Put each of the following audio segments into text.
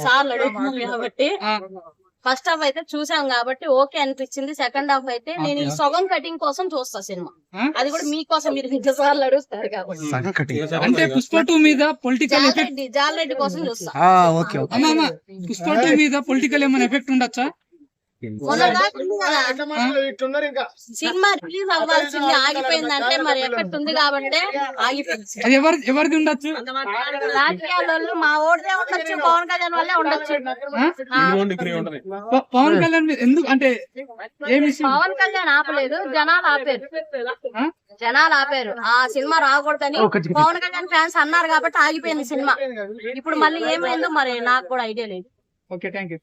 సార్లు అడుగుతున్నాం కాబట్టి ఫస్ట్ హాఫ్ అయితే చూసాం కాబట్టి ఓకే అనిపించింది. సెకండ్ హాఫ్ అయితే నేను ఈ సగం కటింగ్ కోసం చూస్తా సినిమా. అది కూడా మీకోసం, మీరు 2 సార్లు అడుగుతారు కాబట్టి. అంటే పుష్ప 2 మీద పొలిటికల్ జాలరెడ్డి కోసం చూస్తా. పుష్ప 2 మీద పొలిటికల్ ఏమైనా ఎఫెక్ట్ ఉండొచ్చా? సినిమా రిలీజ్ అవ్వాల్సింది ఆగిపోయిందంటే మరి ఎఫెక్ట్ ఉంది కాబట్టి ఆగిపోయింది. అది ఎవరిది ఉండొచ్చు? రాజకీయాల్లో మా ఓటే ఉండొచ్చు, పవన్ కళ్యాణ్ వల్లే ఉండొచ్చు. పవన్ కళ్యాణ్ ఎందుకు అంటే పవన్ కళ్యాణ్ ఆపలేదు, జనాలు ఆపారు. ఆ సినిమా రాకూడదని పవన్ కళ్యాణ్ ఫ్యాన్స్ అన్నారు కాబట్టి ఆగిపోయింది సినిమా. ఇప్పుడు మళ్ళీ ఏమైందో మరి నాకు కూడా ఐడియా లేదు. Okay, thank you.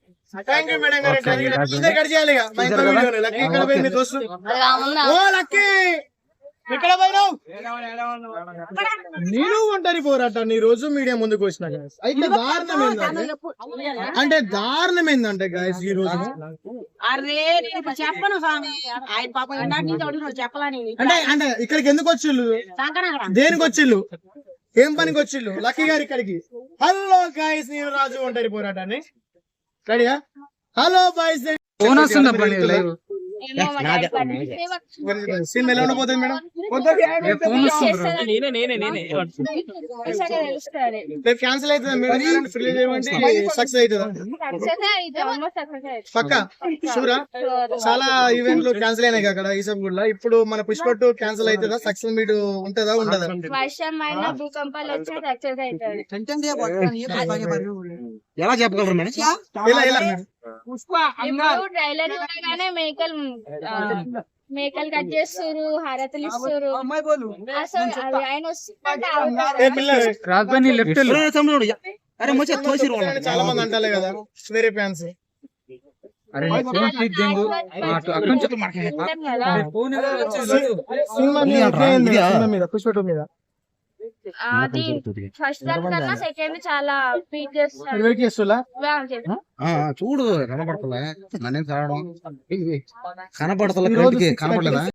నేను ఒంటరి పోరాటాన్ని ఈ రోజు మీడియా ముందుకు వచ్చిన గాయస్. అయితే దారుణం ఏంటంటే గాయస్ ఈ రోజు చెప్పను స్వామి, ఆయన పాపం చెప్పాలని అంటే ఇక్కడికి ఎందుకు వచ్చిళ్ళు, దేనికి వచ్చిళ్ళు, ఏం పనికి వచ్చిళ్ళు? లక్కీ గారు ఇక్కడికి. హలో గాయస్, నేను రాజు ఒంటరి పోరాటాన్ని రెడీయా? హలో బాయ్స్, సినిమా ఎలా ఉండబోతుంది మేడం? క్యాన్సిల్ అవుతుందా? సక్సెస్ అవుతుందా? పక్కా షూరా? చాలా ఈవెంట్లు క్యాన్సిల్ అయినాయి అక్కడ ఈసబ్ కూడా. ఇప్పుడు మన పుష్ప 2 క్యాన్సిల్ అవుతుందా? సక్సెస్ మీట్ ఉంటుందా ఉండదా? ఎలా చెప్పగలరు మేడం? మేకలు కట్ చేస్తారు, హారతలు ఇస్తారు. చాలా మంది అంటారు కదా వేరే ఫ్యాన్స్. పుష్ప 2 మీద అది ఫస్ట్ కన్నా సెకండ్ చాలా బీట్ చేస్తారు. చూడు కనపడతలే, నన్నేం కనపడతలే, కనపడతలే.